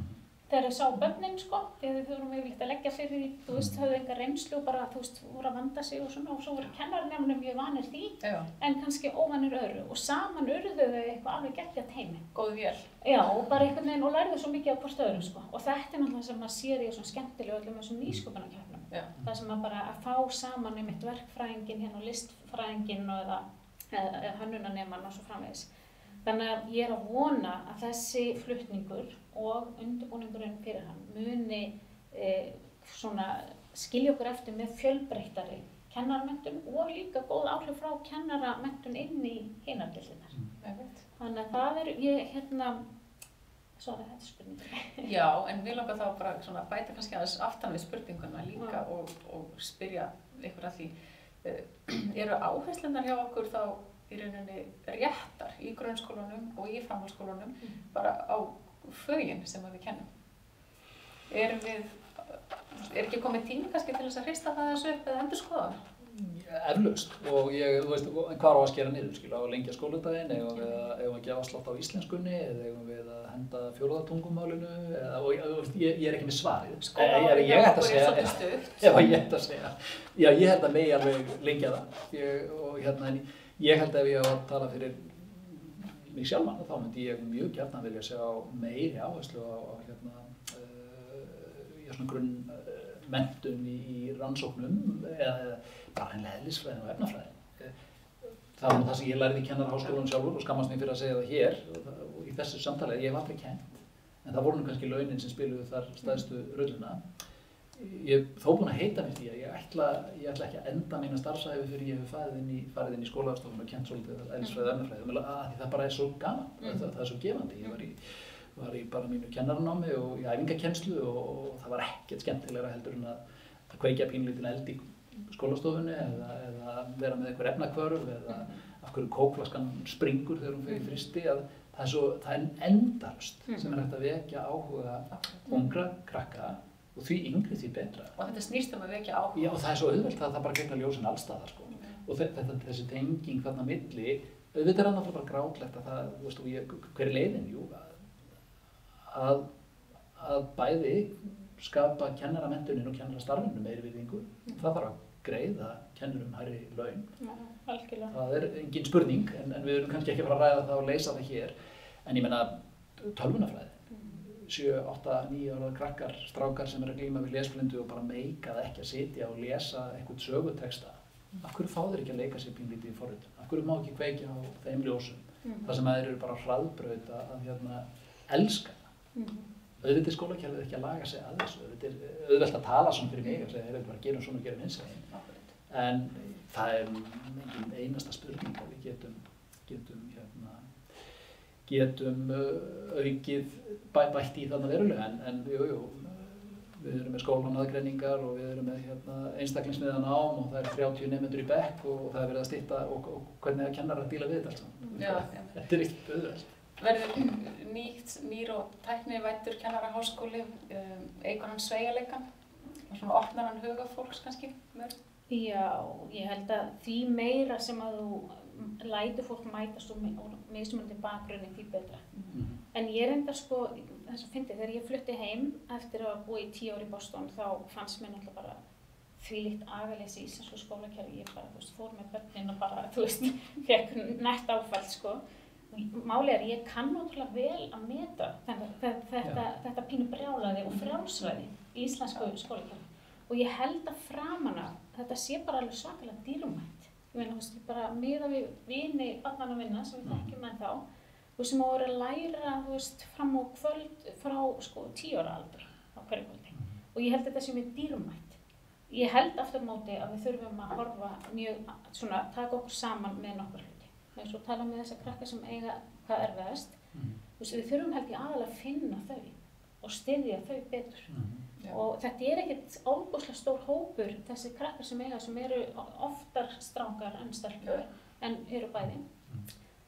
þegar þau sá börnin sko, því að þau voru yfirleitt að leggja fyrir því, þú veist, höfðu enga reynslu og bara, þú veist, voru að vanda sig og svona og svo voru kennaranemarnir mjög vanir því, en kannski óvanir öðru og saman urðu þau eitthvað alveg geggjað teymi. Góð vél. Já, og bara einhvern veginn og lærðu svo mikið af hvort öðrum sko og þetta náttúrulega sem maður sér í svona skemmtilegu öllum þessum nýsköpunarkeppnum. Það sem maður bara að fá saman einmitt verkfræðinginn hérna og listfræðinginn eða hönnunarnemann og svo framvegis. Þannig að ég að vona að þessi flutningur og undirbúningurinn fyrir hann muni svona skilja okkur eftir með fjölbreyttari kennaramenntun og líka góð áhrif frá kennaramenntun inn í hinar deildirnar. Þannig að það ég svona þetta spurning. Já, en við langar þá bara svona bæta kannski aðeins aftan við spurninguna líka og spyrja ykkur að því, eru áherslunar hjá okkur þá í rauninni réttar í grunnskólanum og í framhaldsskólanum bara á fögin sem við kennum. Er ekki komið tími kannski til þess að hrista það þessu upp eða endurskoða það? Eflaust og þú veist, hvað á að skera niður, á að lengja skóladaginn, eigum við að gefa afslátt á íslenskunni eða eigum við að henda fjórða tungumálinu og ég er ekki með svarið. Skólaárið hjá okkur er svolítið stutt. Já, ég held að segja. Já, ég held að megi alveg lengja það. Ég held að ef ég á að tala fyrir mig sjálfan, þá myndi ég mjög gjarnan vilja sjá meiri áherslu á svona grunnmenntun í rannsóknum eða bara hreinlega eðlisfræðin og efnafræðin. Það var það sem ég lærði í Kennaraháskólanum sjálfur og skammast mig fyrir að segja það hér og í þessu samtali ég hef aldrei kennt, en það voru nú kannski launin sem spiluðu þar stærstu rulluna. Ég hef þó búin að heita mér því að ég ætla ekki að enda mína starfsævi fyrir ég hef farið inn í skólastofun og kennt svolítið eðlisfræði og efnafræði af því það bara er svo gaman, það er svo gefandi. Ég var í bara mínu kennaranámi og í æfingakennslu og það var ekkert skemmtilegra heldur en að kveikja pínlítinn eld í skólastofunni eða vera með einhver efnahvörf eða af hverju kókflaskan springur þegar hún fer í frysti. Það er endalaust sem er hægt að vekja áhuga ungra krakka og því yngri því betra. Og þetta snýst að vekja áhuga. Já, og það er svo auðvelt að það bara gegna ljósin allstaðar sko. Og þessi tenging þarna milli, auðvitað er náttúrulega bara grátlegt að það, þú veist, hver er leiðin? Jú, að bæði skapa kennaramenntunin og kennarastarfinu meiri virðingu. Það þarf að greiða kennurum hærri laun. Já, algjörlega. Það er engin spurning, en við erum kannski ekki að fara að ræða það og leysa það hér. En ég meina, tölvunarfræði. 7, 8, 9 ára krakkar, strákar sem að glíma við lesblindu og bara meika það ekki að sitja og lesa einhvern sögutexta. Af hverju fá þeir ekki að leika sér pínlítið í forritun? Af hverju má ekki kveikja á þeim ljósum? Það sem að þeir eru bara hraðbraut að elska það. Auðvitað er skólakerfið ekki að laga sig að þessu. Auðvitað að tala svona fyrir mig og segja, heyrðu bara gerum svona og gerum hins veginn. En það er engin einasta spurning að við getum aukið bætt í þarna verulega en jú, við erum með skólanaðgreiningar og við erum með einstaklingsmiðað nám og það er 30 nemendur í bekk og það er verið að stytta og hvernig það kennar að díla við þetta allt saman. Þetta er ekkert auðvelt. Verður nýr og tæknivæddur kennaraháskóli, eykur hann sveigjanleikann og svona opnar hann huga fólks kannski meira? Já, ég held að því meira sem að þú lætur fólk mætast og mismunandi bakgrunni því betra. En ég reyndar sko, þess að fyndi, þegar ég flutti heim eftir að búa í 10 ár í Boston þá fannst mér náttúrulega bara þvílíkt agaleysi í íslensku skólakerfi. Ég bara, fór með börnin og bara, fekk nætt áfall sko. Málið er, ég kann náttúrulega vel að meta þetta pínu brjálæði og frjálsræði í íslensku skólakerfi. Og ég held að framan af þetta sé bara alveg svakalega dýrmætt. Ég meina, bara miðað við vini barnanna minna sem við þekkjum ennþá, sem á að vera að læra, fram á kvöld frá 10 ára aldri á hverju kvöldi. Og ég held að þetta sé mjög dýrmætt. Ég held aftur á móti að við þurfum að horfa mjög, taka okkur saman með nokkur hluti. Eins og tala með þessa krakka sem eiga hvað erfiðast. Við þurfum held ég aðalega að finna þau og styðja þau betur. og þetta ekkert ofboðslega stór hópur, þessi krakkar sem eru oftar strákar en stelpur en eru bæði.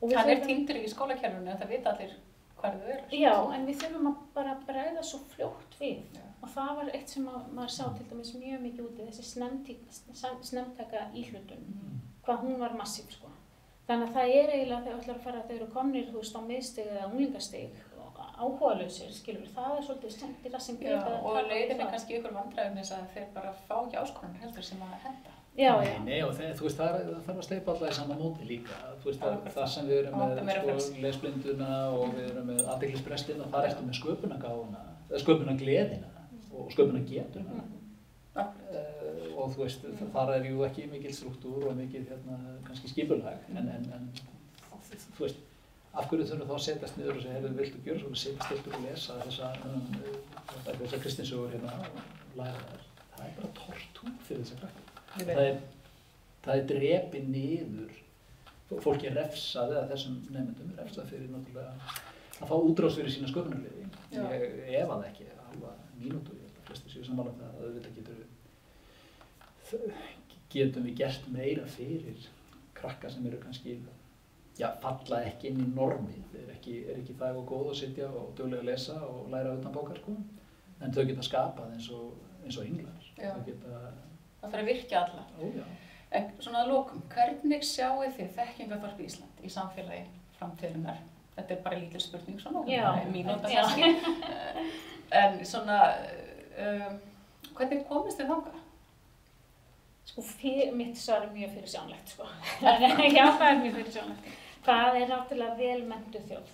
Hann týndur í skólakerfinu, það vita allir hvar þau eru. Já, en við þurfum að bara bregða svo fljótt við og það var eitt sem maður sá til dæmis mjög mikið úti, þessi snemtaka íhlutun, hvað hún var massív sko. Þannig að það eiginlega þegar ætlar að fara að þau eru komnir, þú veist, á miðstig eða unglingastig áhugalausir, skilur, það svolítið skemmtilega sem greið að og leiðin kannski ykkur vandræðum þess að þeir bara fá ekki áskoranir heldur sem að henda. Nei, og þú veist, það þarf að steypa alla í sama móti líka. Þú veist, það sem við erum með lesblinduna og við erum með athyglisbrestina, þar ertu með sköpunargáfuna, sköpunargleðina og sköpunargetuna. Og þú veist, þar jú ekki mikil strúktúr og mikil kannski skipulag, en þú veist, af hverju þurfum þá að setjast niður og segja, hefur viltu gjöra svona, setja stiltur og lesa þessar kristinsögur og læra þær. Það bara tortúr fyrir þessa krakka. Það drepið niður, fólki refsað eða þessum nemendum refsað fyrir náttúrulega að fá útrás fyrir sína sköpunargleði. Ég efa það ekki, halva mínútu, ég held að flestir séu sammála um það að auðvitað getum við gert meira fyrir krakka sem eru kannski falla ekki inn í normið, er ekki það og góð að sitja og duglega að lesa og læra utan bókar sko, en þau geta skapað eins og englar. Það fyrir að virkja alla. En svona að lokum, hvernig sjáu þið þekkingarþorp Ísland í samfélagi framtíðarinnar? Þetta bara lítil spurning svona, mínúta kannski. En svona, hvernig komist þið þangað? Sko, mitt svar mjög fyrirsjánlegt sko. Já, það mjög fyrirsjánlegt. Það náttúrulega vel menntuð þjóð.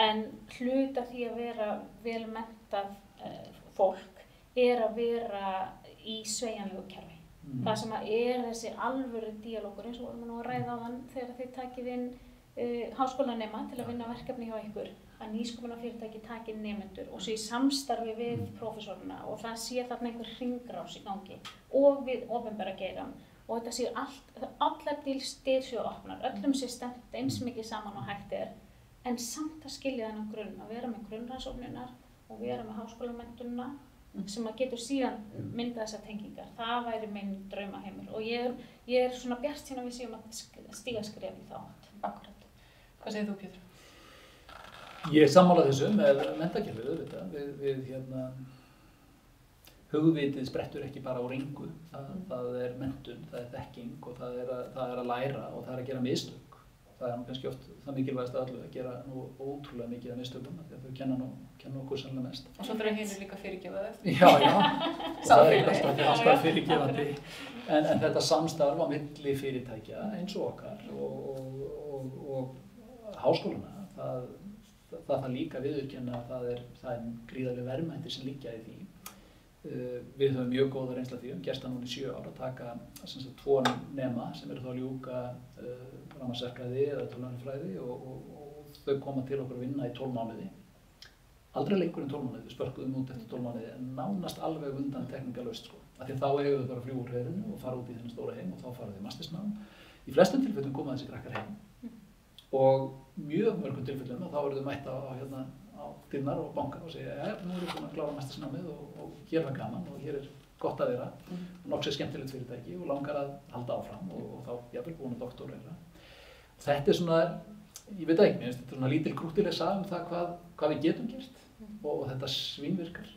En hluta því að vera vel menntað fólk að vera í sveigjanlegu kerfi. Það sem þessi alvöru díalógur eins og vorum nú að ræða á þann þegar þið takið inn háskólanema til að vinna verkefni hjá ykkur, að nýsköpunarfyrirtæki taki nemendur og svo í samstarfi við prófessoruna og það sé þarna einhver hringrás í gangi og við opinbera geirann og þetta sé allar dyr séu opnar, öllum sé stefnt eins mikið saman og hægt en samt að skilja þennan grunn, að vera með grunnrannsóknirnar og vera með háskólamenntunina sem að getur síðan mynda þessar tengingar. Það væri minn draumaheimur og ég svona bjartsýn að við séum að stíga skref í þá átt. Akkurat. Hvað segir þú, Pétur? Ég er sammála þessu með menntakerfið auðvitað. Hugvitið sprettur ekki bara úr engu. Það menntun, það þekking og það að læra og það að gera mistök. Það nú kannski oft það mikilvægast að öllu að gera nú ótrúlega mikið af mistökum því að þau kenna okkur sannlega mest. Og svo þurfa hinir líka að fyrirgefa þau. Já, það er alltaf fyrirgefandi. En þetta samstarf á milli fyrirtækja eins og okkar og háskólana, það líka viðurkenna að það er gríðarleg verðmæti sem liggja í því. Við höfum mjög góða reynsla af því, gerst það núna í 7 ár að taka 2 nema sem eru þá að ljúka rafmagnsverkfræði eða tölvunarfræði og þau koma til okkur að vinna í 12 mánuði. Aldrei lengur en 12 mánuði, við spörkuðum út eftir 12 mánuði en nánast alveg undan teknikalaust sko. Af því þá eigum við bara að fljúga úr hreiðrinu og fara út í þennan stóra heim og þá fara þau í mastersnám. Í flestum tilfellum koma þessi krakkar heim og mjög mörgum tilfellum og þá eru þau mætt á dyrnar og banka og segja nú erum við búin að klára mastersnámið og hér var gaman og hér gott að vera og nokkuð skemmtilegt fyrirtæki og langar að halda áfram og þá jafnvel búin að doktora. Þetta svona, ég veit ekki, þetta svona lítil krúttileg saga það hvað við getum gert og þetta svínvirkar.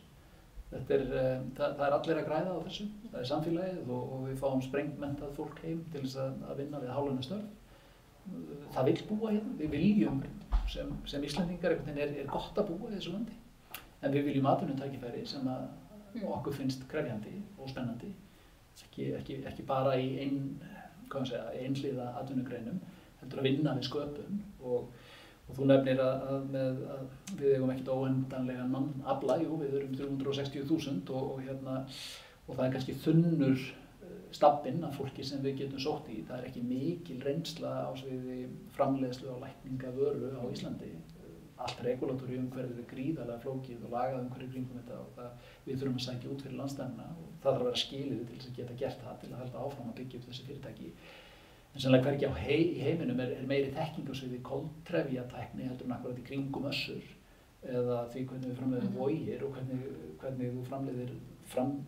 Það allir að græða á þessu, það samfélagið og við fáum sprengmentað fólk heim til þess að vinna við hálaunastörf. Það vill búa hérna, við viljum sem Íslendingar er gott að búa í þessu landi en við viljum atvinnutækifæri sem okkur finnst krefjandi og spennandi ekki bara í einhliða atvinnugreinum heldur að vinna við sköpun og þú nefnir að við eigum ekkert óendanlegan mannafla, við erum 360.000 og það er kannski þunnur stabbinn af fólki sem við getum sótt í. Það er ekki mikil reynsla á sviði framleiðslu og lækningavöru á Íslandi. Allt regulatóri umhverfið er gríðarlega flókið og lagað umhverfið kringum þetta og við þurfum að sækja út fyrir landstæðina og það þarf að vera skilyrði til þess að geta gert það til að halda áfram að byggja upp þessi fyrirtæki. En sennilega hvergi í heiminum er meiri þekking á sviði koltrefjatækni heldur en akkurat í kringum össur eða því hvernig við framleiðum vogir og hvernig þú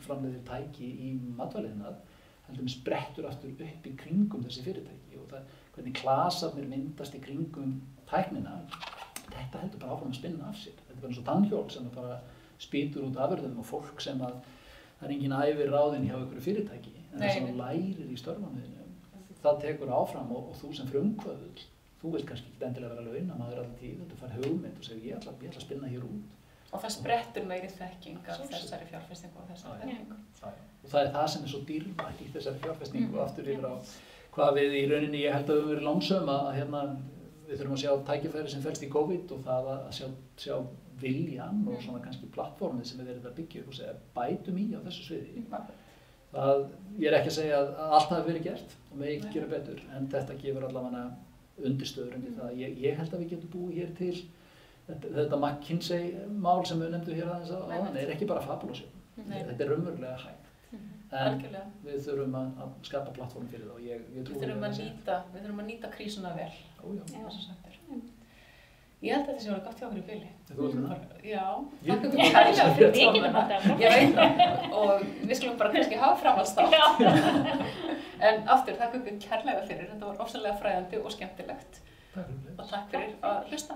framleiðir tæki í matvæliðnað, heldur með sprettur aftur upp í kringum þessi fyrirtæki og hvernig klasarnir myndast í kringum tæknina, þetta heldur bara áfram að spinna af sér. Þetta er bara eins og tannhjól sem bara spýtur út afurðum og fólk sem að það er engin ævi ráðin hjá einhverju fyrirtæki, en það sem lærir í störfunum, það tekur áfram og þú sem frumkvöðull, þú vilt kannski ekki endilega vera launamaður alltaf tíð, þú fær hugmynd og segir ég ætla að spinna hér út. Og það sprettur meiri þekking af þessari fjárfestingu og þessari þekkingu. Og það er það sem er svo dýrmætt í þessari fjárfestingu aftur yfir á hvað við í rauninni, ég held að við höfum verið lánsöm að við þurfum að sjá tækifæri sem felst í COVID og það að sjá viljan og svona kannski plattformið sem við erum að byggja upp og segja bætum í á þessu sviði. Ég er ekki að segja að allt hafi verið gert og með ekki gera betur, en þetta gefur allavega undirstöður undir það. Ég held að við getum búið hér til þetta McKinsey-mál sem við nefndum hér aðeins áðan er ekki bara fabulósjón. Þetta er raunverulega hægt. En við þurfum að skapa plattform fyrir það og ég trúi við þurfum að nýta krísuna vel. Ég held að þetta sé að vera gott hjá okkur í bili. Þú heldur það? Já, takk ykkur kærlega fyrir komuna. Ég veit það og við skulum bara kannski hafa framhaldsþátt. En aftur, takk ykkur kærlega fyrir, þetta var ofsalega fræðandi og skemmtilegt. Takk fyrir. Og takk fyrir að hlusta.